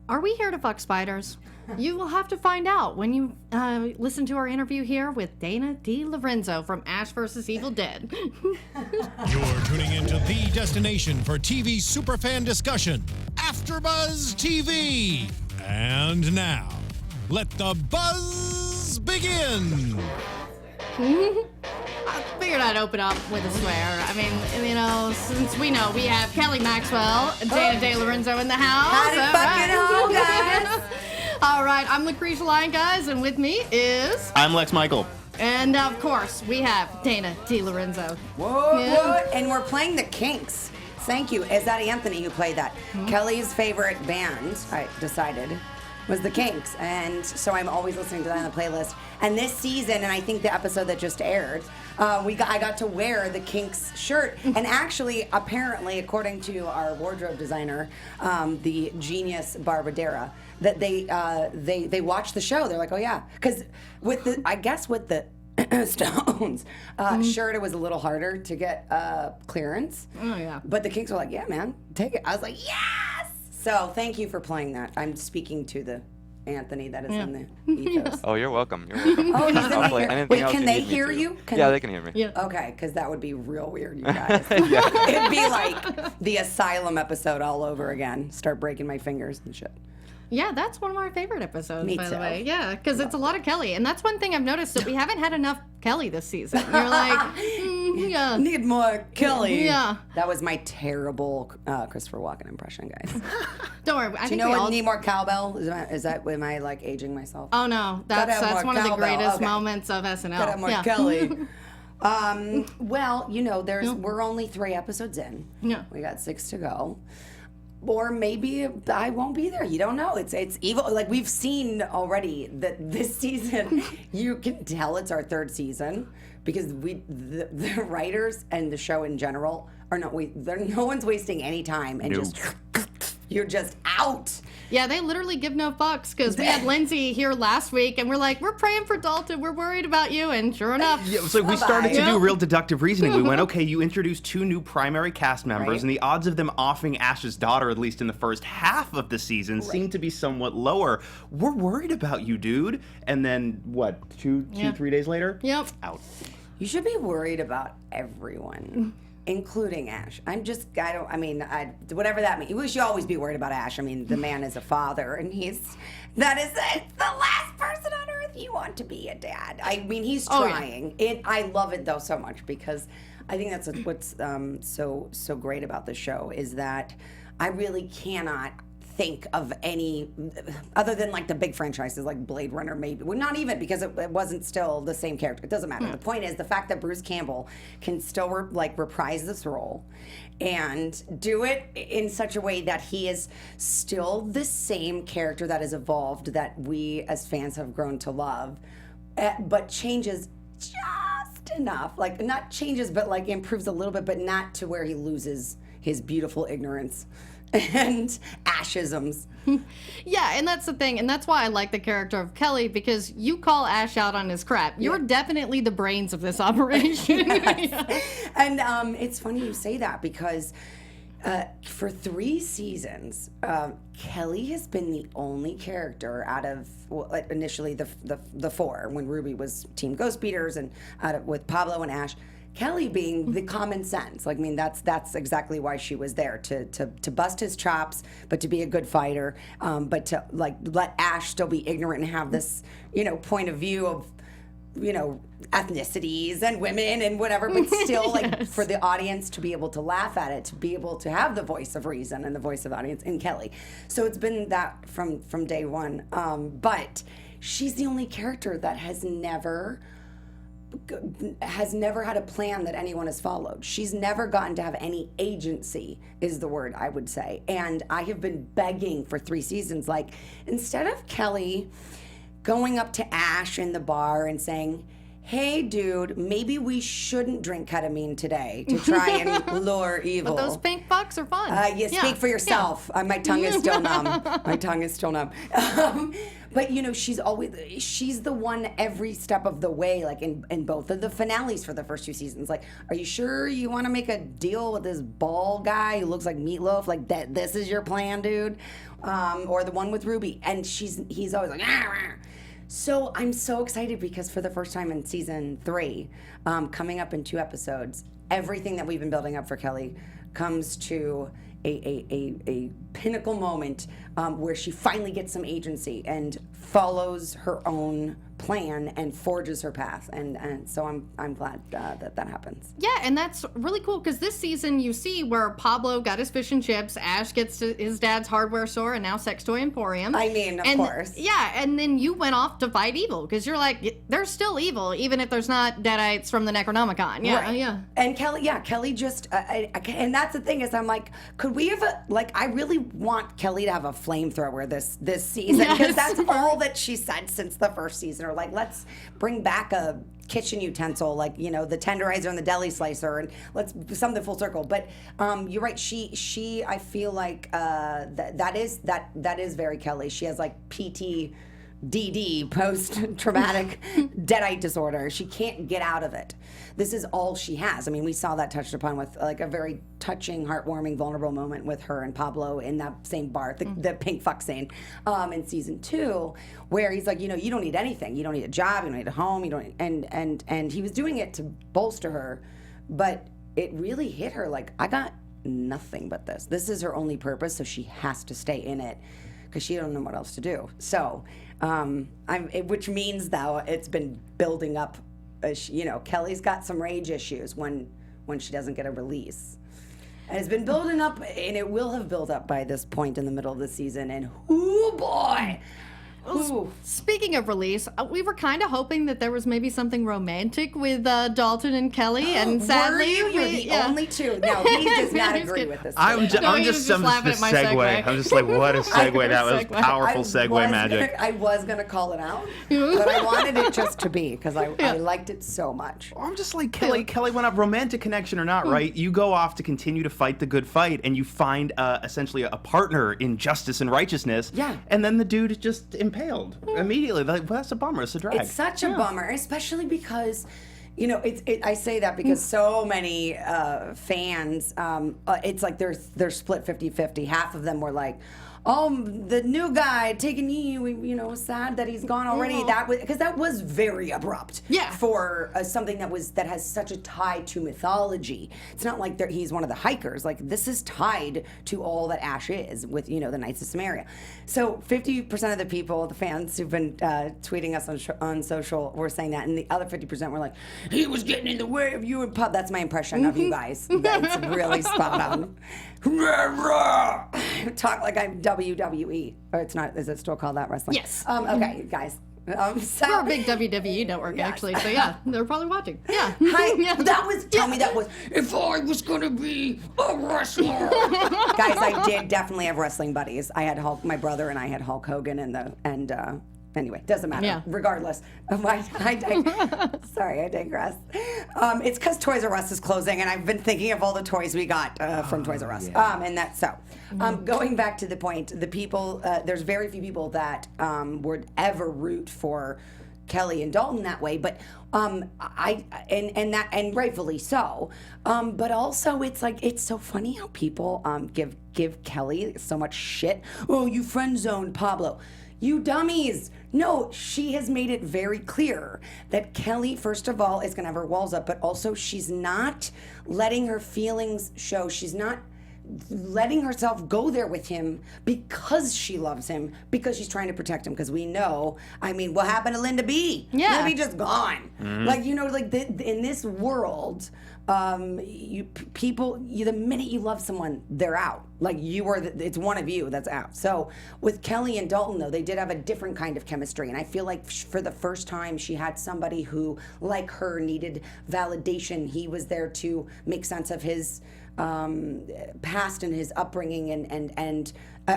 Are we here to fuck spiders? You will have to find out when you listen to our interview here with Dana DeLorenzo from Ash vs. Evil Dead. You're tuning into the destination for TV superfan discussion, AfterBuzz TV. And now, let the buzz begin. I figured I'd open up with a swear. I mean, you know, since we know we have Kelly Maxwell and Dana DeLorenzo in the house. Howdy fucking guys. All right, I'm Lacretia, Lyon, guys, and with me is... I'm Lex Michael. And, of course, we have Dana DeLorenzo. Whoa, yeah. And we're playing the Kinks. Thank you. Is that Anthony who played that? Kelly's favorite band, I decided, was the Kinks. And so I'm always listening to that on the playlist. And this season, and I think the episode that just aired, I got to wear the Kinks shirt. And actually, apparently, according to our wardrobe designer, the genius Barbadera, that they watched the show. They're like, oh yeah, because with the Stones shirt, it was a little harder to get clearance. Oh yeah. But the Kinks were like, yeah, man, take it. I was like, yes. So thank you for playing that. I'm speaking to the Anthony that is in the ethos. Oh, you're welcome. You're welcome. Oh, he's in I'll play here. anything Wait, else can you they need me hear to. you? Yeah, they can hear me. Yeah. Okay, because that would be real weird, you guys. It'd be like the Asylum episode all over again. Start breaking my fingers and shit. Yeah, that's one of our favorite episodes, Me by the too. way. Yeah, because it's a lot of Kelly. And that's one thing I've noticed, that we haven't had enough Kelly this season. You're like, yeah. Need more Kelly. Yeah. That was my terrible Christopher Walken impression, guys. Don't worry. I Do you think know we what all... Need more cowbell? Am I like aging myself? Oh, no. Gotta That's have more one of the cowbell. greatest Okay. moments of SNL. Gotta have more yeah. Kelly. Well, you know, we're only 3 episodes in. Yeah. We got 6 to go. Or maybe I won't be there. You don't know. It's evil. Like, we've seen already that this season, you can tell it's our 3rd season because the writers and the show in general are no one's wasting any time and just you're just out. Yeah, they literally give no fucks, because we had Lindsay here last week, and we're like, we're praying for Dalton, we're worried about you, and sure enough. Yeah, so we started to do real deductive reasoning. We went, okay, you introduced 2 new primary cast members, Right. and the odds of them offing Ash's daughter, at least in the first half of the season, seem to be somewhat lower. We're worried about you, dude. And then, what, 3 days later? Yep. Out. You should be worried about everyone, including Ash. Whatever that means. We should always be worried about Ash. I mean, the man is a father, and it's the last person on earth you want to be a dad. I mean, he's trying. I love it, though, so much, because I think that's what's so great about the show is that I really cannot think of any other than like the big franchises like Blade Runner, maybe. Well, not even, because it wasn't still the same character. It doesn't matter. The point is the fact that Bruce Campbell can still reprise this role and do it in such a way that he is still the same character that has evolved, that we as fans have grown to love, but changes just enough. Like, not changes, but like improves a little bit, but not to where he loses his beautiful ignorance and Ashisms. Yeah, and that's the thing, and that's why I like the character of Kelly, because you call Ash out on his crap. You're definitely the brains of this operation. And it's funny you say that, because for 3 seasons, Kelly has been the only character out of initially the 4 when Ruby was Team Ghost Beaters and with Pablo and Ash. Kelly being the common sense. Like, I mean, that's exactly why she was there, to bust his chops, but to be a good fighter, but to like let Ash still be ignorant and have this, point of view of, ethnicities and women and whatever, but still like for the audience to be able to laugh at it, to be able to have the voice of reason and the voice of audience in Kelly. So it's been that from day one. But she's the only character that has never had a plan that anyone has followed. She's never gotten to have any agency, is the word I would say. And I have been begging for 3 seasons, like, instead of Kelly going up to Ash in the bar and saying, hey, dude, maybe we shouldn't drink ketamine today to try and lure evil. But those pink fucks are fun. You speak for yourself. My tongue is still numb. My tongue is still numb. But she's the one every step of the way, like in both of the finales for the first 2 seasons. Like, are you sure you want to make a deal with this bald guy who looks like Meatloaf? Like that? This is your plan, dude? Or the one with Ruby? And he's always like, ah, ah. So I'm so excited because for the first time in season 3, coming up in 2 episodes, everything that we've been building up for Kelly comes to a pinnacle moment where she finally gets some agency and follows her own plan and forges her path, and so I'm glad that happens. Yeah, and that's really cool because this season you see where Pablo got his fish and chips, Ash gets to his dad's hardware store, and now Sex Toy Emporium. I mean, of course. Yeah, and then you went off to fight evil because you're like, there's still evil even if there's not Deadites from the Necronomicon. Yeah, right. Yeah. And Kelly just, and that's the thing is I'm like, could we have I really want Kelly to have a flamethrower this season because Yes. that's all that she said since the first season. Or like, let's bring back a kitchen utensil, like the tenderizer and the deli slicer, and let's something full circle. But you're right. She I feel like that is very Kelly. She has like PTDD, post-traumatic deadite disorder. She can't get out of it. This is all she has. I mean, we saw that touched upon with like a very touching, heartwarming, vulnerable moment with her and Pablo in that same bar, the pink fuck scene in season 2, where he's like, you don't need anything. You don't need a job. You don't need a home. You don't. And he was doing it to bolster her, but it really hit her like, I got nothing but this. This is her only purpose, so she has to stay in it because she don't know what else to do. So, which means though it's been building up. Kelly's got some rage issues when she doesn't get a release. And it's been building up, and it will have built up by this point in the middle of the season. And oh boy. Ooh. Speaking of release, we were kind of hoping that there was maybe something romantic with Dalton and Kelly, and sadly, You're the only two. No, he does not agree with this. I'm just laughing at my segue. I'm just like, what a segue! That was powerful segue magic. I was gonna call it out, but I wanted it just to be because I liked it so much. I'm just like, Kelly went up, romantic connection or not, right? You go off to continue to fight the good fight, and you find essentially a partner in justice and righteousness. Yeah. And then the dude is just impaled immediately. Like, well, that's a bummer. It's a drag. It's such a bummer, especially because, I say that because so many fans, it's like they're split 50-50. Half of them were like, oh, the new guy taking you, sad that he's gone already. Yeah. That was very abrupt. Yeah. For something that has such a tie to mythology. It's not like he's one of the hikers. Like, this is tied to all that Ash is with the Knights of Samaria. So 50% of the people, the fans who've been tweeting us on social, were saying that, and the other 50% were like, he was getting in the way of you and Pub. That's my impression of you guys. That's really spot on. Talk like I'm WWE. Or it's not, is it still called that, wrestling? Yes. Okay, guys. So, We're a big WWE network, actually. So yeah, they're probably watching. Yeah. Tell me that was, if I was gonna be a wrestler. Guys, I did definitely have wrestling buddies. I had my brother and I had Hulk Hogan anyway, doesn't matter. Yeah. Regardless of sorry, I digress. It's because Toys R Us is closing, and I've been thinking of all the toys we got from Toys R Us. Yeah. And that's so. Going back to the point, the people, there's very few people that would ever root for Kelly and Dalton that way, but and rightfully so. But also, it's like, it's so funny how people give Kelly so much shit. Oh, you friend zoned Pablo. You dummies! No, she has made it very clear that Kelly, first of all, is going to have her walls up, but also she's not letting her feelings show. She's not letting herself go there with him because she loves him, because she's trying to protect him. Because we know, what happened to Linda B? Yeah. Linda B just gone. Mm-hmm. In this world, the minute you love someone, they're out. Like, it's one of you that's out. So with Kelly and Dalton, though, they did have a different kind of chemistry, and I feel like for the first time she had somebody who, like her, needed validation. He was there to make sense of his past and his upbringing and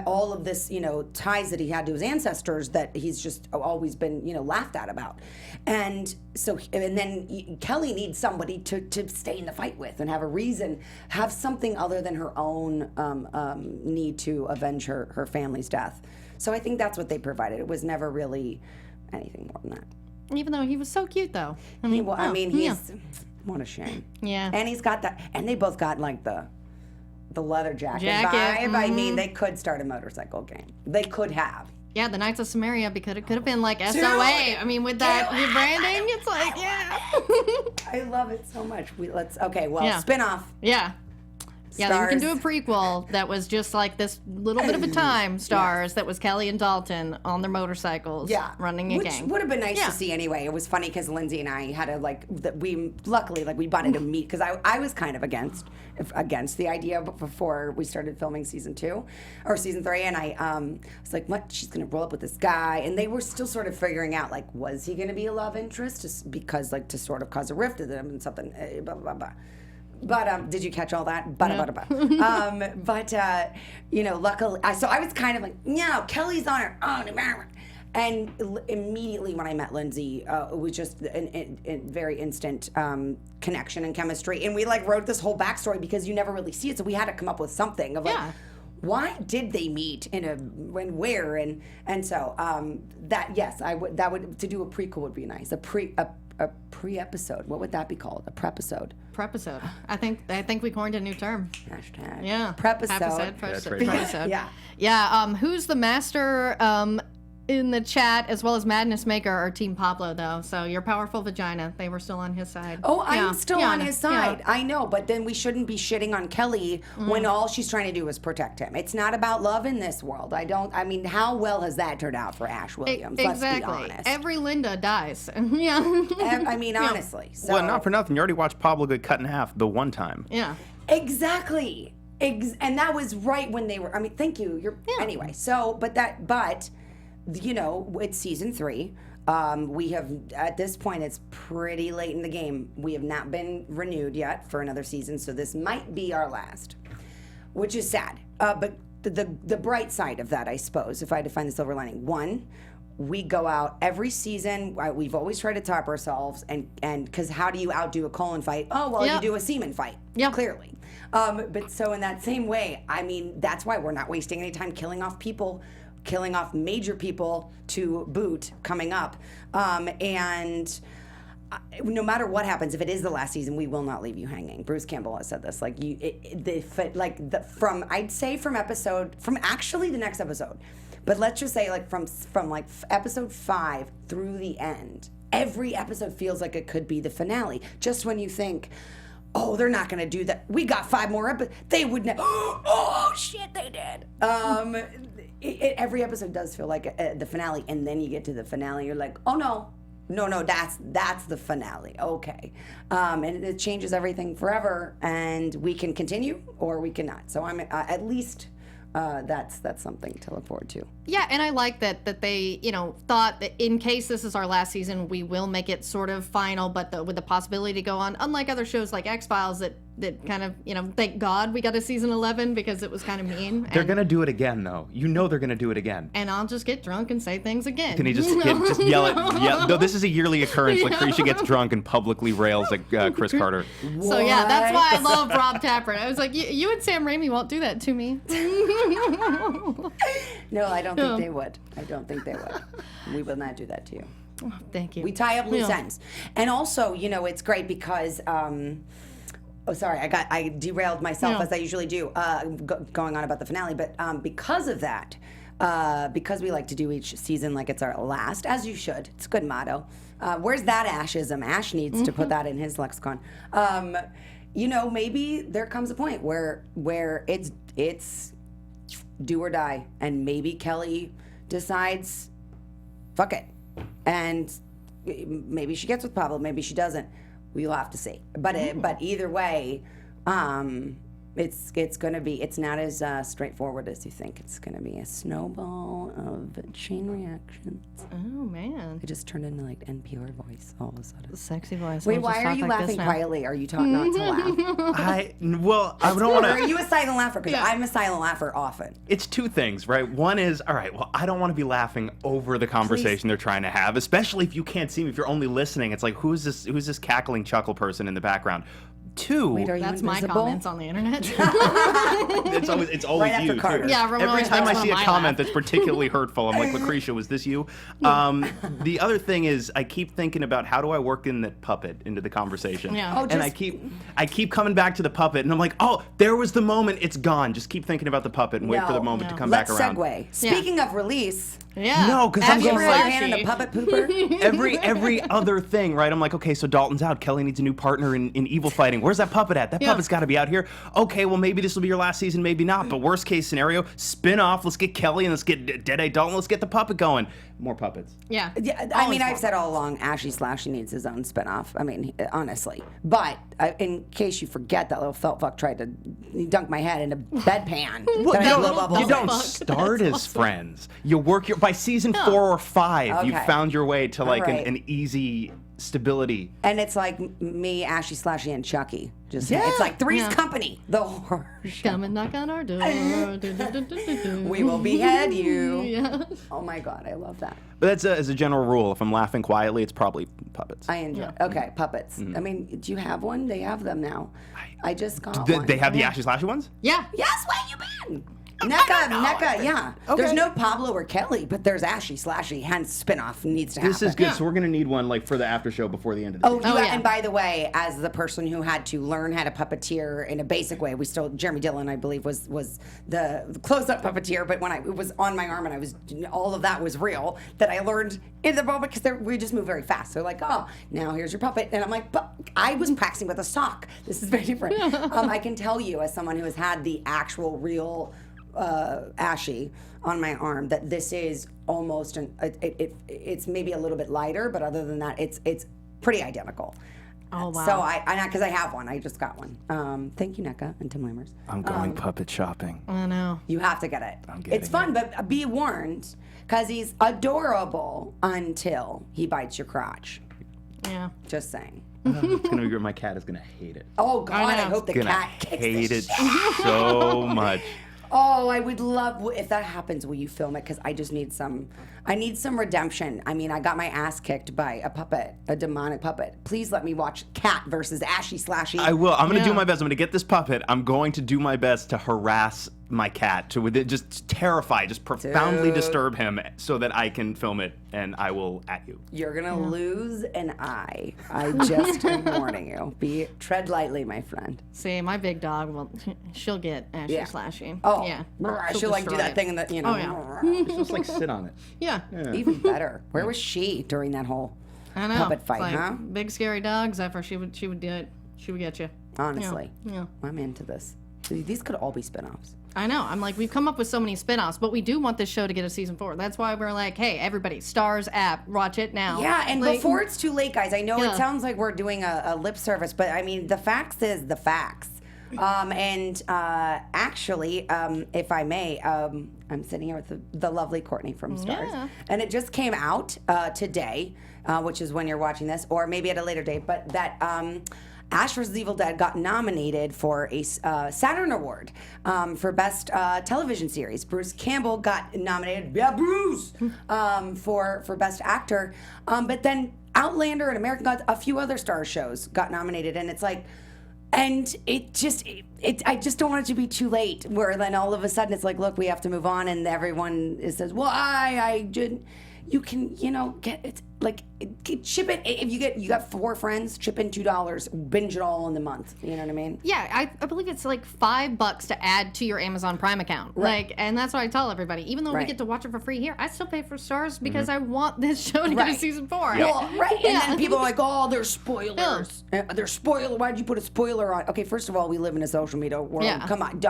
all of this, ties that he had to his ancestors that he's just always been, laughed at about. And so, and then Kelly needs somebody to stay in the fight with and have a reason, have something other than her own need to avenge her family's death. So I think that's what they provided. It was never really anything more than that. Even though he was so cute, though. He's what a shame. Yeah. And he's got that, and they both got like the leather jacket vibe. I mean, they could start a motorcycle gang. They could have. Yeah, the Knights of Samaria, because it could have been like SOA. I mean, with that rebranding, it's like, yeah. I love it so much. Spin-off. Yeah. Yeah, Starz. we can do a prequel that was just like this little bit of a time, Starz, that was Kelly and Dalton on their motorcycles running a gang. Which would have been nice to see anyway. It was funny because Lindsay and I had to we wanted to meet because I was kind of against the idea before we started filming season 2 or season 3, and I was like, what? She's going to roll up with this guy, and they were still sort of figuring out was he going to be a love interest just because to sort of cause a rift to them and something, blah, blah, blah. But did you catch all that? Luckily, so I was kind of like, no, Kelly's on her own. And immediately when I met Lindsay, it was just a very instant connection and chemistry. And we wrote this whole backstory because you never really see it, so we had to come up with something of why did they meet where and so that would to do a prequel would be nice. A pre-episode. What would that be called? A prepisode. Prepisode. I think we coined a new term. Hashtag. Yeah. Prepisode. Prepisode. Yeah. Yeah. Who's the master in the chat as well as Madness Maker are Team Pablo though. So your powerful vagina. They were still on his side. Oh, I'm still on his side. Yeah. I know, but then we shouldn't be shitting on Kelly when all she's trying to do is protect him. It's not about love in this world. I mean, how well has that turned out for Ash Williams? Exactly. Let's be honest. Every Linda dies. Yeah. I mean, honestly. So. Well, not for nothing. You already watched Pablo get cut in half the one time. Yeah. Exactly. And that was right when they were. I mean, thank you. Anyway. So, but. It's season 3. We have, at this point, it's pretty late in the game. We have not been renewed yet for another season, so this might be our last, which is sad. But the bright side of that, I suppose, if I had to find the silver lining, 1, we go out every season. We've always tried to top ourselves, and because how do you outdo a colon fight? Oh, well, you do a semen fight, clearly. But so in that same way, I mean, that's why we're not wasting any time killing off major people to boot coming up. And no matter what happens, if it is the last season, we will not leave you hanging. Bruce Campbell has said this. From actually the next episode, but let's just say from episode 5 through the end, every episode feels like it could be the finale. Just when you think, oh, they're not going to do that. We got 5 more episodes. They would never. Oh, shit, they did. Every episode does feel like the finale, and then you get to the finale, you're like, oh, no, that's the finale. Okay. And it changes everything forever, and we can continue or we cannot. So I'm at least that's something to look forward to. Yeah, and I like that they, thought that in case this is our last season, we will make it sort of final, but with the possibility to go on. Unlike other shows like X-Files that kind of, thank God we got a season 11 because it was kind of mean. They're going to do it again, though. They're going to do it again. And I'll just get drunk and say things again. Can he just yell at... No, this is a yearly occurrence. Lacretia gets drunk and publicly rails at Chris Carter. So, yeah, that's why I love Rob Tapert. I was like, you and Sam Raimi won't do that to me. No, I don't think they would. I don't think they would. We will not do that to you. Oh, thank you. We tie up loose ends. And also, it's great because... I derailed myself as I usually do, going on about the finale. But because of that, because we like to do each season like it's our last, as you should. It's a good motto. Where's that Ashism? Ash needs to put that in his lexicon. Maybe there comes a point where it's do or die, and maybe Kelly decides, fuck it, and maybe she gets with Pablo, maybe she doesn't. We'll have to see. But either way, It's going to be. It's not as straightforward as you think. It's going to be a snowball of chain reactions. Oh man. I just turned into like NPR voice all of a sudden. Sexy voice. Wait, We'll why just are talk you like this laughing now. quietly? Are you taught not to laugh? I don't want Or are to. you a silent laugher? Because I'm a silent laugher often. It's two things, right? One is, all right, well, I don't want to be laughing over the conversation they're trying to have, especially if you can't see me. If you're only listening, it's like, who's this cackling chuckle person in the background? Two. Wait, are you That's my invisible? comments on the internet. It's always Right you. after Carter. Too. Yeah, everyone Every always time I makes see a fun of my comment laugh. that's particularly hurtful, I'm like, Lacretia, was this you? The other thing is, I keep thinking about how do I work in that puppet into the conversation. Yeah. Oh, And I keep coming back to the puppet, and I'm like, oh, there was the moment. It's gone. Just keep thinking about the puppet and wait for the moment to come Let's back around. segue. Speaking of release, Yeah. No, 'cause I'm give going her like- a hand in a puppet pooper. Every other thing, right? I'm like, okay, so Dalton's out. Kelly needs a new partner in evil fighting. Where's that puppet at? That Yeah. puppet's got to be out here. Okay, well, maybe this will be your last season, maybe not. But worst case scenario, spin off. Let's get Kelly and let's get Dead-Eye Dalton. Let's get the puppet going. More puppets. Yeah. Yeah, I Always mean, I've fun. said all along, Ashy Slashy needs his own spinoff. I mean, honestly. But in case you forget, that little felt fuck tried to dunk my head in a bedpan. That I blew bubbles You in. don't Fuck. start That's as friends. You work by season 4 or 5. You Okay. found your way to like right. an easy stability. And it's like me, Ashy Slashy, and Chucky. Just Yeah. it's like Three's Yeah. Company, the horror show. Come and knock on our door. We will behead you. Yeah. Oh my god, I love that. But that's as a general rule. If I'm laughing quietly, it's probably puppets. I enjoy. Okay, puppets. I mean, do you have one? They have them now. I just got one. They have the Ashy Slashy ones? Yeah. Yes, where you been? NECA, yeah. Okay. There's no Pablo or Kelly, but there's Ashy Slashy, hence spinoff needs to happen. This is good. Yeah. So we're gonna need one like for the after show before the end of the season. Oh, yeah. and by the way, as the person who had to learn how to puppeteer in a basic way, Jeremy Dillon, I believe, was the close-up puppeteer. But when it was on my arm and all of that was real, that I learned in the moment because we just move very fast. They're like, oh, now here's your puppet, and I'm like, but I was practicing with a sock. This is very different. I can tell you, as someone who has had the actual real Ashy on my arm, that this is almost it's maybe a little bit lighter, but other than that, it's pretty identical. Oh, wow. So because I have one, I just got one. Thank you, NECA and Tim Lammers. I'm going puppet shopping. I know. You have to get it. getting It's fun, but be warned, because he's adorable until he bites your crotch. Yeah. Just saying. It's gonna be great. My cat is gonna hate it. Oh God, I know. hope the Gonna cat kicks the hate it shit. so much. Oh, I would love if that happens. Will you film it? Because I just need some. I need some redemption. I mean, I got my ass kicked by a puppet, a demonic puppet. Please let me watch Cat versus Ashy Slashy. I will. I'm gonna do Yeah. my best. I'm gonna get this puppet. I'm going to do my best to harass my cat, to just terrify, just profoundly Dude. disturb him, so that I can film it, and I will at you. You're gonna lose an eye. I just am warning you. Tread lightly, my friend. See, my big dog, well, she'll get Ashy Yeah. Slashy. Oh, yeah. she'll like do destroy that it. thing in the Oh, yeah. Just like sit on it. Yeah. Even better. Where was she during that whole I know. puppet fight, It's like, huh? Big scary dog, Zephyr. She would do it. She would get you. Honestly, Yeah. I'm into this. These could all be spinoffs. I know. I'm like, we've come up with so many spin-offs, but we do want this show to get a season 4. That's why we're like, hey, everybody, Starz app, watch it now. Yeah, and Like, before it's too late, guys, I know Yeah. it sounds like we're doing a lip service, but I mean, the facts is the facts. Actually, if I may, I'm sitting here with the lovely Courtney from Starz. Yeah. And it just came out today, which is when you're watching this, or maybe at a later date, but that Ash vs. Evil Dead got nominated for a Saturn Award for Best Television Series. Bruce Campbell got nominated, Bruce, for Best Actor. But then Outlander and American Gods, a few other Starz shows got nominated, and it's like, and I just don't want it to be too late, where then all of a sudden it's like, look, we have to move on, and everyone says, well, you can, get it, like, chip it. If you got 4 friends, chip in $2, binge it all in the month. You know what I mean? Yeah, I believe it's like $5 to add to your Amazon Prime account. Right. Like, and that's what I tell everybody. Even though we Right. get to watch it for free here, I still pay for Starz because I want this show to get a Right. season 4. Well, right. And Yeah. then people are like, oh, there's spoilers. There's spoiler. Why'd you put a spoiler on? Okay, first of all, we live in a social media world. Yeah. Come on.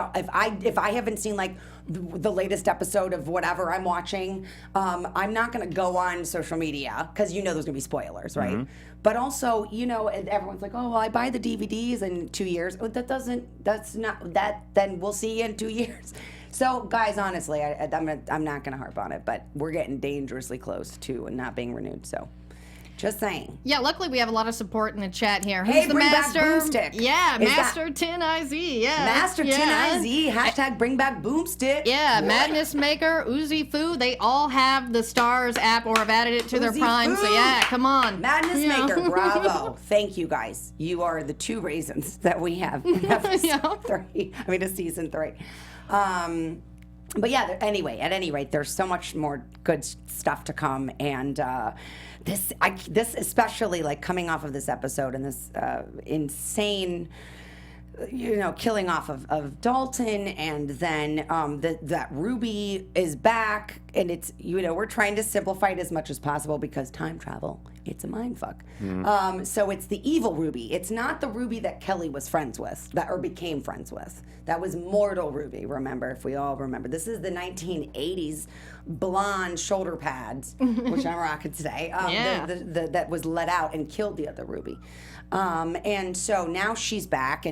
If I haven't seen like the latest episode of whatever I'm watching, I'm not going to go on social media because you know there's gonna be spoilers, right? But also, you know, and everyone's like, oh, well, I buy the DVDs in 2 years. Oh, that's not that. Then we'll see you in 2 years. So, guys, honestly, I'm not gonna harp on it, but we're getting dangerously close to not being renewed. So. Just saying. Yeah, luckily we have a lot of support in the chat here. Who's Hey, the bring master? back Boomstick. Yeah, Is Master 10IZ. Yeah. Master yeah. 10IZ, hashtag bring back Boomstick. Yeah, Madness Maker, Uzi Fu, they all have the Starz app or have added it to their Uzi Prime. Fu. So yeah, come on. Madness Yeah. Maker, bravo. Thank you, guys. You are the two reasons that we have episode 3. I mean, season 3. But yeah, anyway, at any rate, there's so much more good stuff to come, and this especially, like, coming off of this episode and this insane, you know, killing off of Dalton, and then that Ruby is back, and it's, you know, we're trying to simplify it as much as possible because time travel, it's a mindfuck. So it's the evil Ruby. It's not the Ruby that Kelly was friends with, or became friends with. That was mortal Ruby, remember, if we all remember. This is the 1980s blonde shoulder pads, which I'm rocking today, that was let out and killed the other Ruby. And so now she's back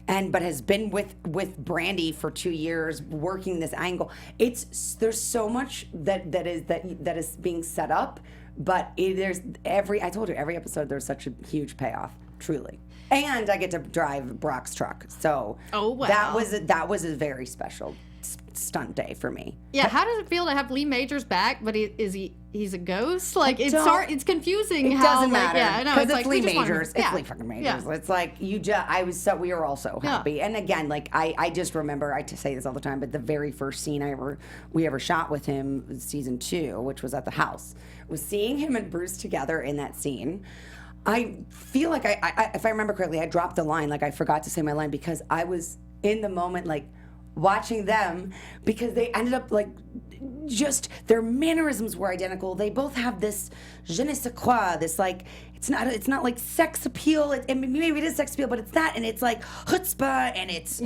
but has been with Brandy for 2 years, working this angle. There's so much that is being set up, but I told you, every episode there's such a huge payoff, truly. And I get to drive Brock's truck, so that was a very special stunt day for me. Yeah, how does it feel to have Lee Majors back, but he's a ghost? Like, it's confusing. It how, doesn't like, matter. Yeah, I know. Because It's like, Lee we just wanted- Majors. It's Lee fucking Majors. Yeah. It's like, we were all so happy. And again, like, I just remember, I say this all the time, but the very first scene we ever shot with him, season 2, which was at the house, was seeing him and Bruce together in that scene. I feel like if I remember correctly, I dropped the line, like I forgot to say my line because I was in the moment, like, watching them, because they ended up, like, just their mannerisms were identical. They both have this je ne sais quoi, this, like, it's not like sex appeal. Maybe it is sex appeal, but it's that, and it's like chutzpah, and it's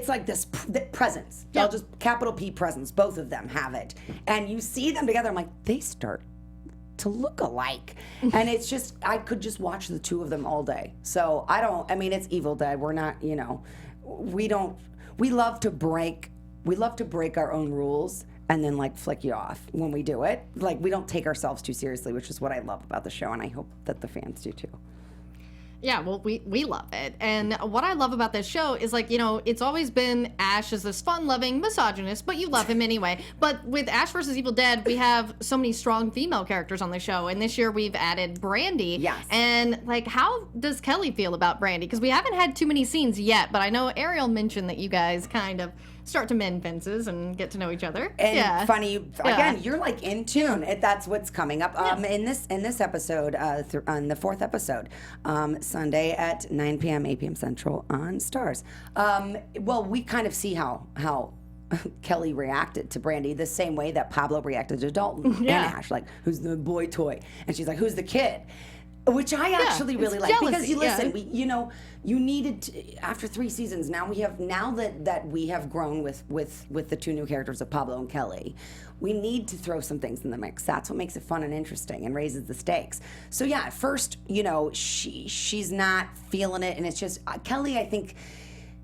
like this presence. Yeah. I'll just capital P presence. Both of them have it, and you see them together. I'm like, they start to look alike, and it's just, I could just watch the two of them all day. So it's Evil Dead. We're not, you know, we love to break our own rules and then, like, flick you off when we do it. Like, we don't take ourselves too seriously, which is what I love about the show, and I hope that the fans do too. Yeah, well, we love it. And what I love about this show is, like, you know, it's always been Ash is this fun-loving misogynist, but you love him anyway. But with Ash vs. Evil Dead, we have so many strong female characters on the show. And this year we've added Brandy. Yes. And, like, how does Kelly feel about Brandy? Because we haven't had too many scenes yet, but I know Ariel mentioned that you guys kind of start to mend fences and get to know each other. And funny, again, you're like in tune. That's what's coming up in this episode, on the 4th episode, Sunday at 9 p.m., 8 p.m. Central on Starz. Well, we kind of see how Kelly reacted to Brandy the same way that Pablo reacted to Dalton and Ash, like, who's the boy toy? And she's like, who's the kid? Which I actually really like, jealousy, because you listen, you needed to, after 3 seasons. Now that we have grown with the 2 new characters of Pablo and Kelly, we need to throw some things in the mix. That's what makes it fun and interesting and raises the stakes. So yeah, at first, you know, she's not feeling it, and it's just Kelly. I think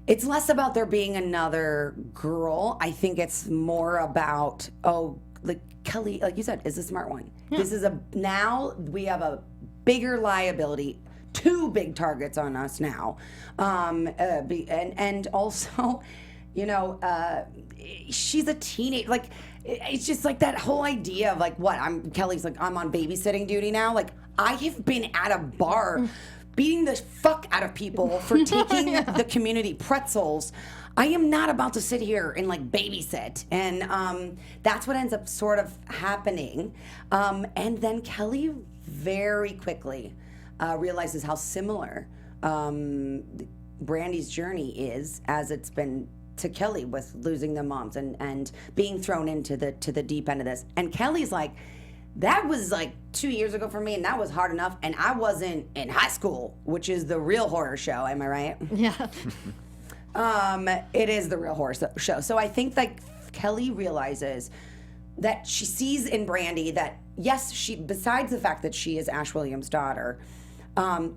it's less about there being another girl. I think it's more about, like, Kelly, like you said, is a smart one. Yeah. Now we have a bigger liability, 2 big targets on us now, and also, you know, she's a teenage, like, it's just like that whole idea of, like, Kelly's like, I'm on babysitting duty now. Like, I have been at a bar beating the fuck out of people for taking the community pretzels. I am not about to sit here and, like, babysit. And that's what ends up sort of happening. And then Kelly very quickly realizes how similar Brandy's journey is, as it's been to Kelly, with losing their moms and being thrown into the deep end of this. And Kelly's like, that was like 2 years ago for me, and that was hard enough, and I wasn't in high school, which is the real horror show. Am I right? Yeah. It is the real horror show. So I think, like, Kelly realizes that she sees in Brandy that, yes, she, besides the fact that she is Ash Williams' daughter,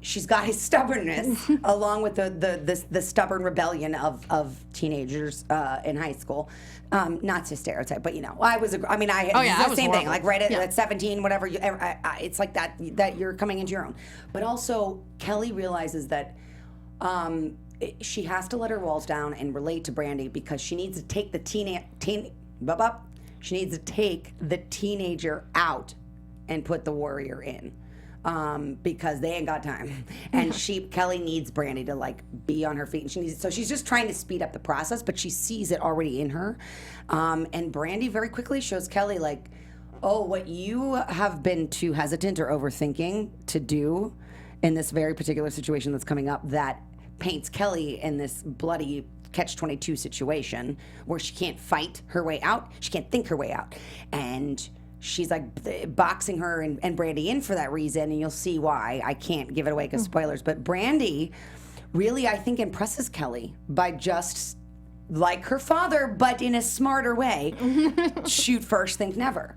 she's got his stubbornness along with the stubborn rebellion of teenagers in high school. Not to stereotype, but I was the same thing. Like at 17, whatever. It's like that you're coming into your own. But also, Kelly realizes that she has to let her walls down and relate to Brandy because she needs to take the she needs to take the teenager out and put the warrior in. Because they ain't got time, and Kelly needs Brandy to like be on her feet, and so she's just trying to speed up the process, but she sees it already in her, and Brandy very quickly shows Kelly like, oh, what you have been too hesitant or overthinking to do in this very particular situation that's coming up that paints Kelly in this bloody catch-22 situation where she can't fight her way out, she can't think her way out, and she's like boxing her and Brandy in for that reason, and you'll see why. I can't give it away because spoilers, but Brandy really, I think, impresses Kelly by just, like her father, but in a smarter way, shoot first, think never.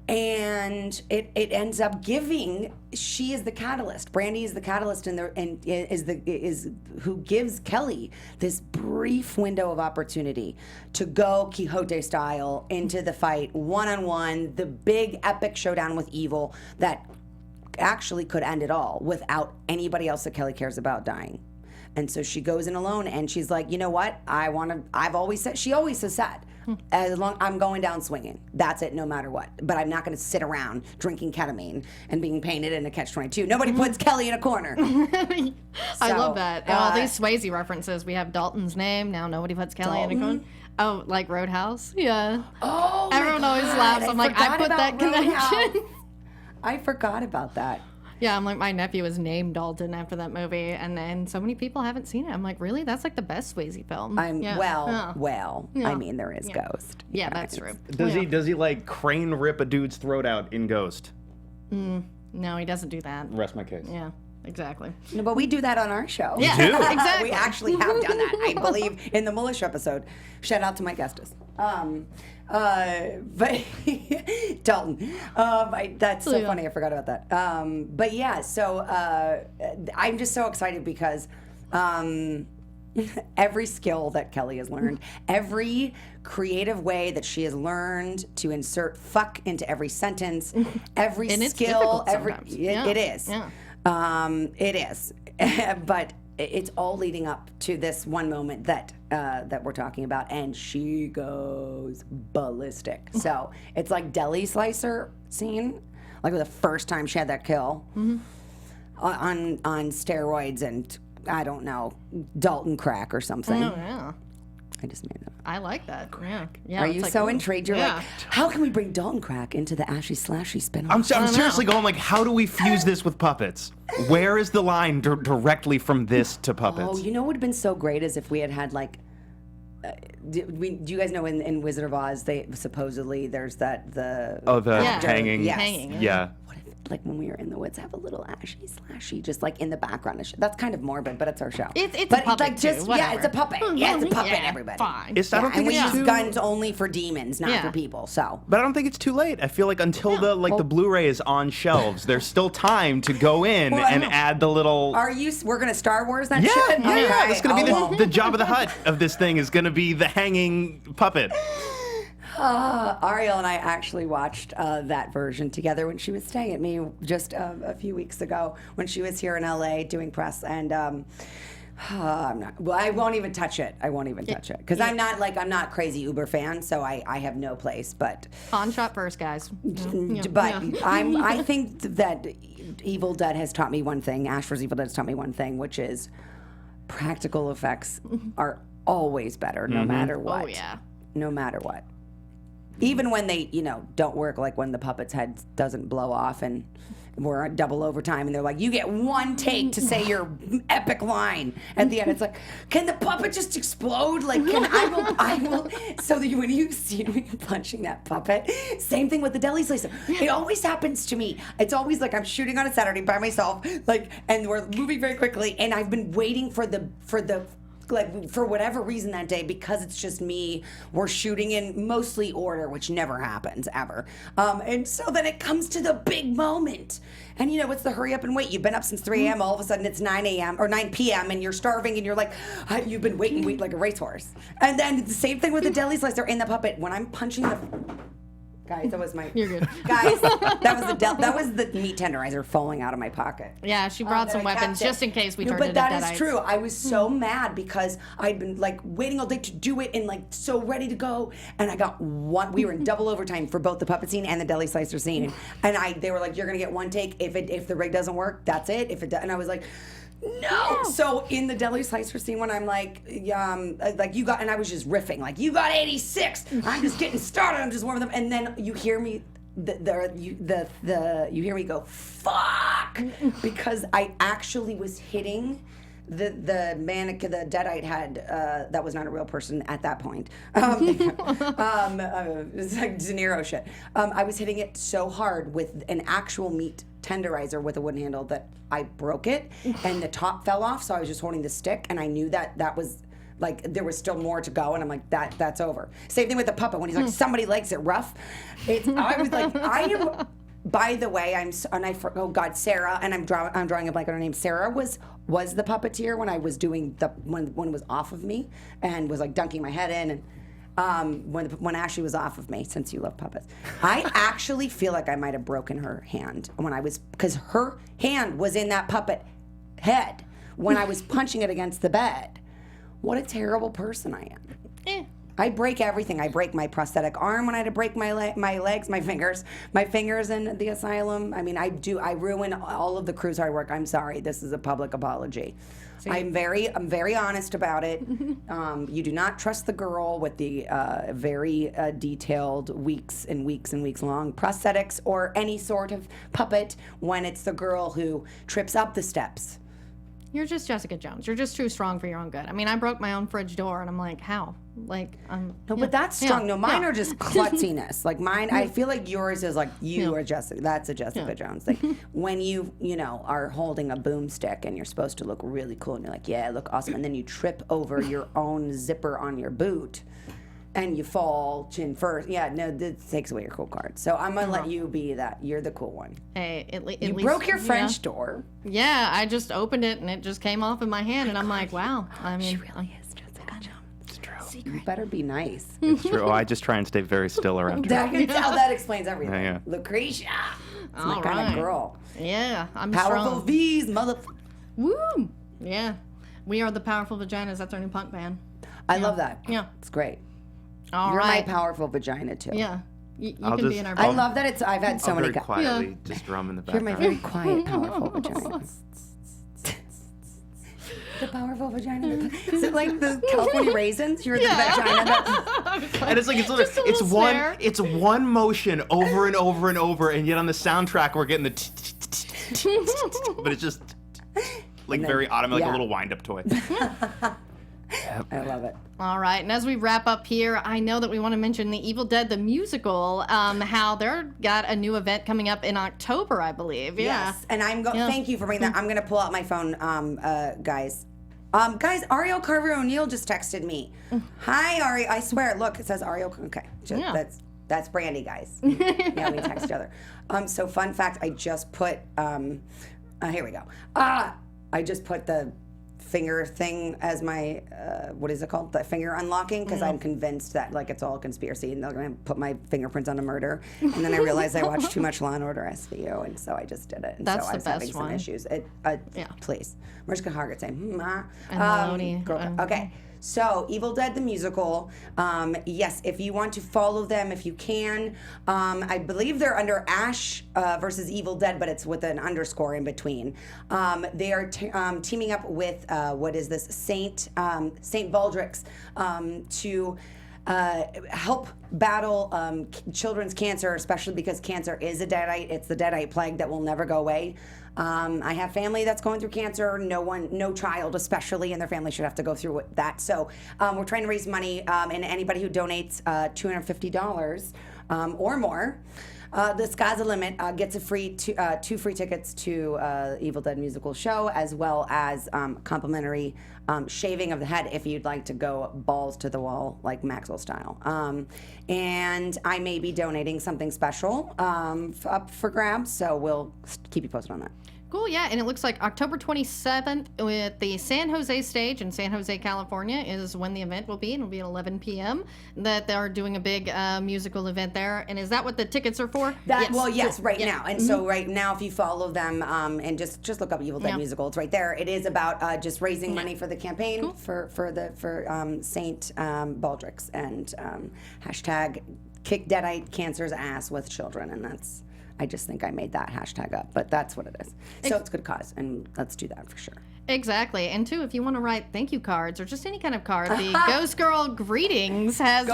And it ends up giving, she is the catalyst. Brandy is the catalyst and is who gives Kelly this brief window of opportunity to go Quixote style into the fight, one-on-one, the big epic showdown with evil that actually could end it all without anybody else that Kelly cares about dying. And so she goes in alone and she's like, you know what? She always has said, as long I'm going down swinging. That's it, no matter what. But I'm not going to sit around drinking ketamine and being painted in a catch-22. Nobody puts Kelly in a corner. I love that. And all these Swayze references. We have Dalton's name. Now nobody puts Kelly in a corner. Oh, like Roadhouse? Yeah. Oh, everyone always laughs. I'm like, I put that connection. I forgot about that. Yeah, I'm like, my nephew is named Dalton after that movie, and then so many people haven't seen it. I'm like, really? That's like the best Swayze film. I mean, there is Ghost. Yeah, that's true. Does he like crane rip a dude's throat out in Ghost? No, he doesn't do that. Rest my case. Yeah, exactly. No, but we do that on our show. Yeah, do? exactly. We actually have done that, I believe, in the militia episode. Shout out to Mike Estes. But Dalton. That's so funny. I forgot about that. But yeah, so I'm just so excited because every skill that Kelly has learned, every creative way that she has learned to insert fuck into every sentence, every and skill, it is. Yeah. It is. But it's all leading up to this one moment that we're talking about, and she goes ballistic. So it's like deli slicer scene, like the first time she had that kill on steroids and I don't know, Dalton crack or something. Oh yeah. I just made that up. I like that. Yeah. Are you like, so intrigued? You're like, how can we bring Dalton crack into the Ashy Slashy spin-off? I'm seriously going like, how do we fuse this with puppets? Where is the line directly from this to puppets? Oh, you know what would have been so great is if we had like, do you guys know in Wizard of Oz, they supposedly there's the hanging. Yes. Hanging. Yeah. What if, like when we were in the woods, have a little Ashy Slashy just like in the background? That's kind of morbid, but it's our show. It's but a puppet like just too, it's a puppet. Yeah, it's a puppet. Yeah, everybody. Fine. I don't think we it's use guns only for demons, not for people. So, but I don't think it's too late. I feel like until the Blu-ray is on shelves, there's still time to go in and add the little. We're gonna Star Wars that shit? shit? Yeah. That's gonna be the Jabba the Hutt of this thing is gonna be the hanging puppet. Ariel and I actually watched that version together when she was staying at me just a few weeks ago when she was here in LA doing press, and I won't even touch it. I won't even touch it because I'm not crazy Uber fan, so I have no place. But pawn shop first, guys. I think that Evil Dead has taught me one thing. Ash vs. Evil Dead has taught me one thing, which is practical effects are always better, no matter what. Oh yeah. No matter what. Even when they, don't work, like when the puppet's head doesn't blow off and we're at double overtime and they're like, you get one take to say your epic line. At the end, it's like, can the puppet just explode? Like, I will. So that when you see me punching that puppet, same thing with the deli slicer. It always happens to me. It's always like I'm shooting on a Saturday by myself, and we're moving very quickly, and I've been waiting for the like for whatever reason that day, because it's just me, we're shooting in mostly order, which never happens ever. And so then it comes to the big moment. And you know, it's the hurry up and wait. You've been up since 3 a.m. All of a sudden it's 9 a.m. or 9 p.m. and you're starving and you're like, you've been waiting like a racehorse. And then the same thing with the deli slicer in the puppet. When I'm punching the... Guys, that was my... You're good. Guys, that was the meat tenderizer falling out of my pocket. Yeah, she brought some weapons just in case we turned into But deadites. that is true. I was so mad because I'd been like waiting all day to do it and like so ready to go. And I got one. We were in double overtime for both the puppet scene and the deli slicer scene. And they were like, "You're gonna get one take. If the rig doesn't work, that's it. If it does," and I was like, no. So in the deli slicer scene, when I'm like you got, and I was just riffing, like, you got 86. I'm just getting started. I'm just warming them, and then you hear me. You hear me go, fuck, because I actually was hitting the mannequin, the deadite had that was not a real person at that point. It's like De Niro shit. I was hitting it so hard with an actual meat tenderizer with a wooden handle that I broke it, and the top fell off. So I was just holding the stick, and I knew that was. Like, there was still more to go, and I'm like, that's over. Same thing with the puppet. When he's like, somebody likes it rough. I was like, I am... By the way, oh God, Sarah, and I'm drawing a blank on her name. Sarah was the puppeteer when I was doing when it was off of me, and was like dunking my head in, and when Ashley was off of me, since you love puppets. I actually feel like I might have broken her hand because her hand was in that puppet head when I was punching it against the bed. What a terrible person I am. I break everything. I break my prosthetic arm when I had to break my legs, my fingers in the asylum. I mean, I ruin all of the crews I work. I'm sorry. This is a public apology. See? I'm very honest about it. You do not trust the girl with the very detailed weeks and weeks and weeks long prosthetics or any sort of puppet when it's the girl who trips up the steps. You're just Jessica Jones. You're just too strong for your own good. I mean, I broke my own fridge door, and I'm like, how? Like, no, but that's strong. No, mine are just klutziness. Like mine, I feel like yours is like you are Jessica. That's a Jessica Jones thing. When you are holding a boomstick and you're supposed to look really cool, and you're like, yeah, I look awesome, and then you trip over your own zipper on your boot. And you fall chin first. Yeah, no, this takes away your cool card. So I'm going to let you be that. You're the cool one. Hey, at least... You broke your French door. Yeah, I just opened it and it just came off in my hand. And I'm like, wow. I mean... She really is Jessica Jones. It's true. Secret. You better be nice. It's true. Oh, I just try and stay very still around her. I can tell that explains everything. Yeah. Lacretia. It's my All kind right. of girl. Yeah, I'm Powerful strong. V's, mother... Woo! Yeah. We are the Powerful Vaginas. That's our new punk band. I love that. Yeah. It's great. All You're right. my powerful vagina, too. Yeah. You I'll can be just- in our I band. love that I've had so I'll many... very quietly just drum in the You're background. my very quiet, powerful vagina. The powerful vagina. Is it like the California raisins? You're the vagina. And it's like it's one motion over and over and over, and yet on the soundtrack we're getting the but it's just like very automatic, like a little wind-up toy. I love it. All right, and as we wrap up here, I know that we want to mention the Evil Dead the musical, how they're got a new event coming up in October, I believe. Yeah. Yes, and thank you for bringing that. I'm going to pull out my phone, guys. Guys, Ariel Carver-O'Neill just texted me. Hi, Ari. I swear, look, it says Ariel. Okay, that's Brandy, guys. Yeah, we text each other. So fun fact, I just put, here we go. I just put the finger thing as my what is it called, the finger unlocking, because I'm convinced that like it's all a conspiracy and they're going to put my fingerprints on a murder, and then I realized I watched too much Law and Order SVU, and so I just did it, and That's so I was the having best some one. issues. Please, Mariska Hargit saying And Maloney. okay. So, Evil Dead the musical, yes, if you want to follow them, if you can, I believe they're under Ash versus Evil Dead, but it's with an underscore in between. They are teaming up with, Saint Baldrick's to help battle children's cancer, especially because cancer is a deadite. It's the deadite plague that will never go away. I have family that's going through cancer. No child especially, and their family should have to go through that. So we're trying to raise money, and anybody who donates $250 or more The Sky's the Limit gets a two free tickets to Evil Dead musical show, as well as complimentary shaving of the head if you'd like to go balls to the wall like Maxwell style. And I may be donating something special up for grabs, so we'll keep you posted on that. Cool, yeah, and it looks like October 27th with the San Jose stage in San Jose, California is when the event will be. It'll be at 11 p.m. that they're doing a big musical event there. And is that what the tickets are for? Yes, right now. And so right now, if you follow them and just look up Evil Dead musical, it's right there. It is about just raising money for the campaign for Saint Baldrick's and hashtag kick Deadite cancer's ass with children, and that's. I just think I made that hashtag up, but that's what it is. So it's a good cause, and let's do that for sure. Exactly. And two, if you want to write thank you cards or just any kind of card, the Ghost Girl Greetings has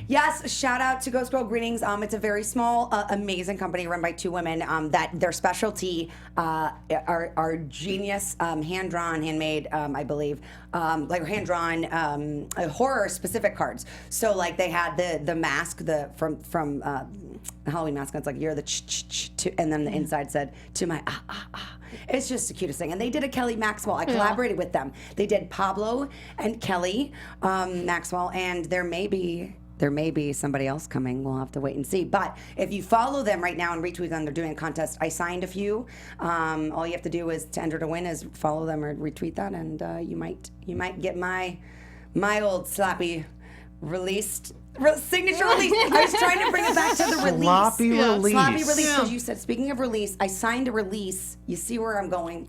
Yes, shout out to Ghost Girl Greetings. It's a very small, amazing company run by two women that their specialty are genius, hand-drawn, handmade, I believe, like hand-drawn horror specific cards. So like they had the mask from the Halloween mask, and it's like you're the and then the inside said to my It's just the cutest thing. And they did a Kelly Maxwell. I collaborated with them. They did Pablo and Kelly Maxwell, and there may be somebody else coming. We'll have to wait and see. But if you follow them right now and retweet them, they're doing a contest. I signed a few. All you have to do is to enter to win is follow them or retweet that, and you might get my old sloppy released. Signature release. I was trying to bring it back to the release. Sloppy release. Sloppy release. Because you said, speaking of release, I signed a release. You see where I'm going,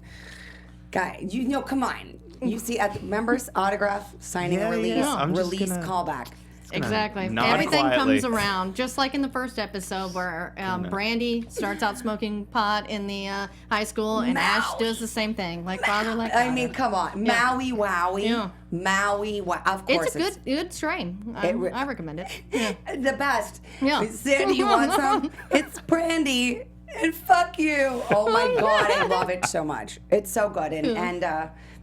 guy? You know, come on. You see at the members autograph signing a release. Yeah. Release callback. Exactly. Nod Everything quietly. comes around, just like in the first episode where Brandy starts out smoking pot in the high school, and Ash does the same thing, like father, like daughter. I mean, come on, Maui Wowie, Yeah. Maui Wow. Of course, It's a good strain. I recommend it. Yeah. the best. Yeah. Sandy, you want some? It's Brandy. And fuck you. Oh my God, I love it so much. It's so good, and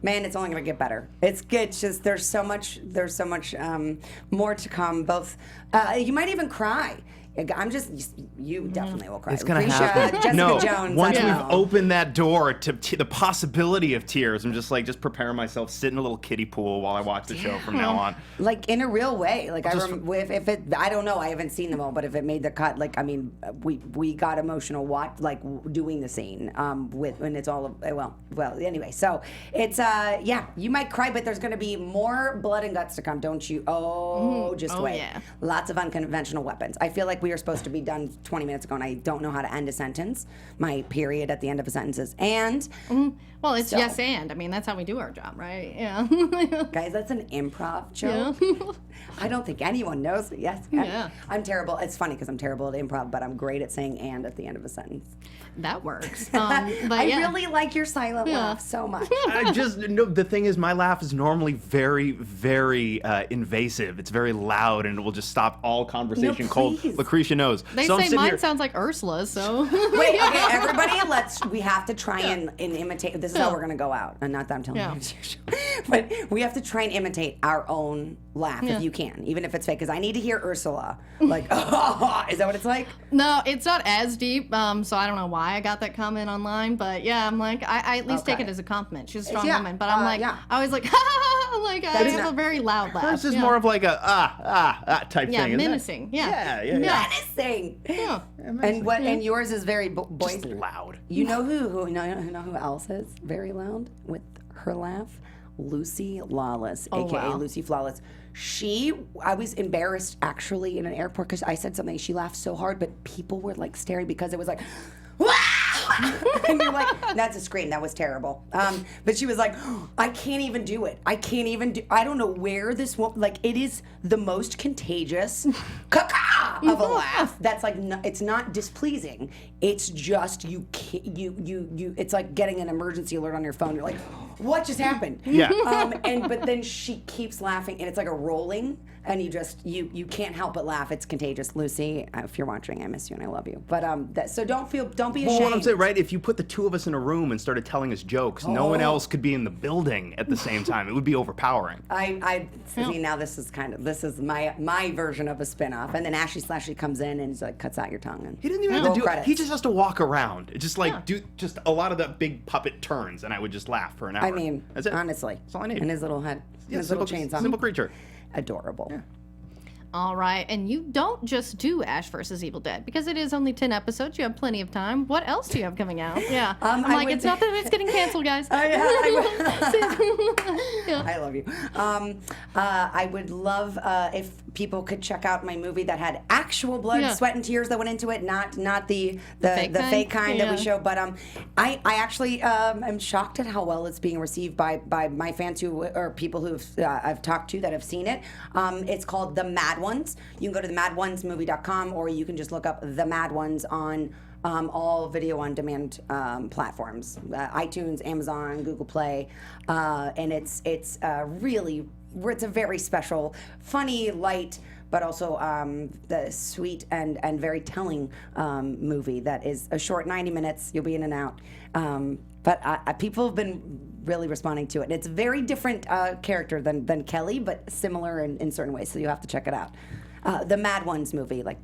man, it's only gonna get better. It's good. It's just there's so much more to come. Both, you might even cry. You definitely will cry. It's gonna Lacretia, happen. Jessica No, Jones. once I we've know. opened that door to the possibility of tears, I'm just preparing myself, sit in a little kiddie pool while I watch the show from now on. Like in a real way, like if it, I don't know, I haven't seen them all, but if it made the cut, like I mean, we got emotional doing the scene when it's all well anyway. So it's you might cry, but there's gonna be more blood and guts to come, don't you? Just wait. Yeah. Lots of unconventional weapons. I feel like we were supposed to be done 20 minutes ago, and I don't know how to end a sentence. My period at the end of a sentence is and. Well, it's So- yes and. I mean, that's how we do our job, right? Yeah. Guys, that's an improv joke. Yeah. I don't think anyone knows. Yes. Yeah. I'm terrible. It's funny because I'm terrible at improv, but I'm great at saying "and" at the end of a sentence. That works. I really like your silent Yeah. laugh so much. The thing is, my laugh is normally very, very invasive. It's very loud, and it will just stop all conversation cold. please. Lucretia knows. They So I'm say sitting mine here- sounds like Ursula's, so. Wait, okay, everybody, we have to try and imitate. This is how we're going to go out. And not that I'm telling Yeah. you to show. But we have to try and imitate our own laugh Yeah. if you can, even if it's fake. Because I need to hear Ursula. Like, is that what it's like? No, it's not as deep, so I don't know why I got that comment online, but yeah, I'm like, I at least take Okay. it as a compliment. She's a strong Yeah, woman, but I'm like, yeah. I always like, like I That's have not- a very loud laugh. Hers is yeah. more of like a type Yeah, thing. isn't it? menacing. Yeah. Yeah. Menacing. Yeah. And yours is very Just boisterous. loud. You know who else is very loud with her laugh? Lucy Lawless, aka wow. Lucy Flawless. I was embarrassed actually in an airport because I said something. She laughed so hard, but people were like staring because it was like, "Wah!" and you're like, that's a scream. That was terrible. But she was like, I can't even do it. I don't know where this it is the most contagious caca of a laugh. That's like, it's not displeasing. It's just, you can't, it's like getting an emergency alert on your phone. You're like, what just happened? Yeah. But then she keeps laughing, and it's like a rolling. and you can't help but laugh. It's contagious. Lucy, if you're watching, I miss you and I love you. But so don't be ashamed. Well, what I'm saying, right? If you put the two of us in a room and started telling us jokes, no one else could be in the building at the same time. It would be overpowering. I see, now this is my version of a spinoff, and then Ashley Slashy comes in and like cuts out your tongue. And He doesn't even have to do credits. it. He just has to walk around. Just like do just a lot of that big puppet turns, and I would just laugh for an hour. I mean, that's it. honestly, That's all I need. And his little head, his little chainsaw. Simple creature. Adorable. Yeah. All right, and you don't just do Ash versus Evil Dead because it is only 10 episodes. You have plenty of time. What else do you have coming out? Yeah, I'm like, it's not that it's getting canceled, guys. I love you. I would love if people could check out my movie that had actual blood, sweat, and tears that went into it, not the fake kind that we show. But I actually am shocked at how well it's being received by my fans or people who I've talked to that have seen it. It's called The Mad Ones. You can go to themadOnesmovie.com, or you can just look up The Mad Ones on all video on demand platforms, iTunes, Amazon, Google Play, and it's a very special, funny, light, but also the sweet and very telling movie that is a short 90 minutes. You'll be in and out. But people have been really responding to it. And it's a very different character than Kelly, but similar in certain ways. So you have to check it out. The Mad Ones movie, like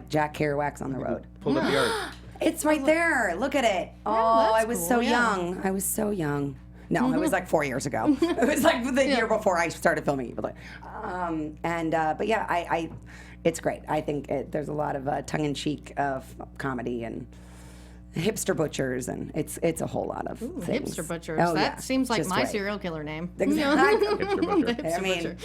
Jack Kerouac's On the Road. Pulled up the art. It's right there. Look at it. Oh, I was cool, so young. I was so young. No, it was like 4 years ago. It was like the year before I started filming Evil Dead. But yeah, it's great. I think there's a lot of tongue-in-cheek comedy and hipster butchers, and it's a whole lot of things. Hipster butchers. Oh, That seems like just my great. serial killer name. Exactly. Hipster butcher. I mean, butcher.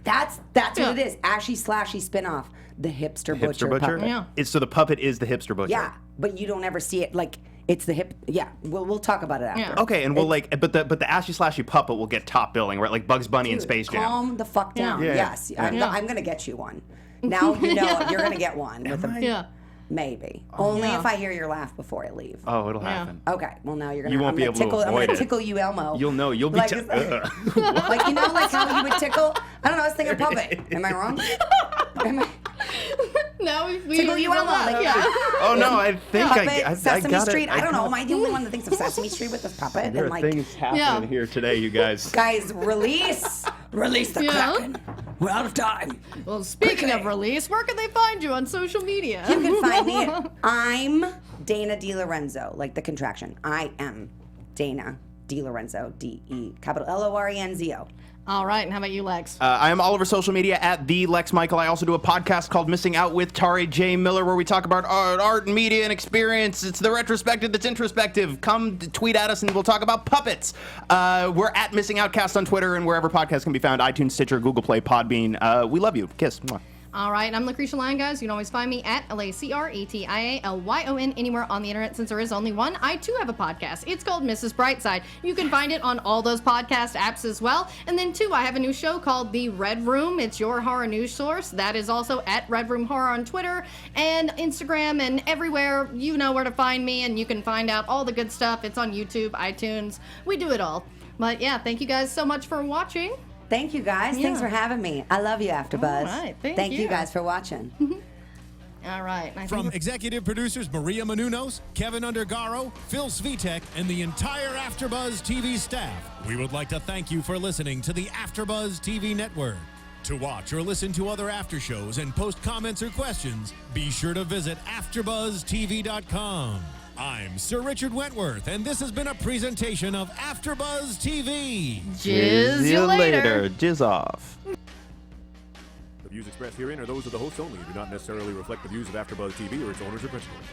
guys, that's what it is. Ashy Slashy spinoff, the hipster butcher. Hipster butcher. puppet. Yeah. So the puppet is the hipster butcher. Yeah, but you don't ever see it like it's the hip. Yeah, we'll talk about it after. Yeah. Okay, and we'll but the Ashy Slashy puppet will get top billing, right? Like Bugs Bunny and Space Jam. Calm the fuck down. Yeah. Yes, Yeah. I'm gonna get you one. Now you know you're gonna get one with a Yeah. maybe. Only if I hear your laugh before I leave. Oh, it'll happen. Okay, well now you're gonna. You won't I'm be gonna able to tickle, I'm avoid gonna it. tickle you, Elmo. You'll know. You'll be. Like, Ugh. like, you know, like how you would tickle. I don't know. I was thinking puppet. Am I wrong? Am I? Now we Tickle you, Elmo. Like, Oh no, I think puppet, I Sesame got Street. it. I don't know. Am I the only one that thinks of Sesame Street with this puppet? There and are like, things happening here today, you guys. guys, release the Kraken. We're out of time. Well, speaking of release, where can they find you on social media? You can find me at I'm Dana DeLorenzo, like the contraction. I am Dana DeLorenzo, D-E, capital L-O-R-E-N-Z-O. All right, and how about you, Lex? I am all over social media at the Lex Michael. I also do a podcast called Missing Out with Tari J. Miller, where we talk about art and media and experience. It's the retrospective that's introspective. Come tweet at us and we'll talk about puppets. We're at Missing Outcast on Twitter and wherever podcasts can be found: iTunes, Stitcher, Google Play, Podbean. We love you. Kiss. Mwah. All right, I'm Lacretia Lyon, guys. You can always find me at LACRETIALYON anywhere on the internet, since there is only one. I, too, have a podcast. It's called Mrs. Brightside. You can find it on all those podcast apps as well. And then, too, I have a new show called The Red Room. It's your horror news source. That is also at Red Room Horror on Twitter and Instagram and everywhere. You know where to find me, and you can find out all the good stuff. It's on YouTube, iTunes. We do it all. But, yeah, thank you guys so much for watching. Thank you, guys. Thanks for having me. I love you, AfterBuzz. All right, thank Thank you. you guys for watching. All right. I From think executive producers Maria Menounos, Kevin Undergaro, Phil Svitek, and the entire AfterBuzz TV staff, we would like to thank you for listening to the AfterBuzz TV network. To watch or listen to other after shows and post comments or questions, be sure to visit AfterBuzzTV.com. I'm Sir Richard Wentworth, and this has been a presentation of AfterBuzz TV. Jizz you later. Jizz off. The views expressed herein are those of the hosts only and do not necessarily reflect the views of AfterBuzz TV or its owners or principals.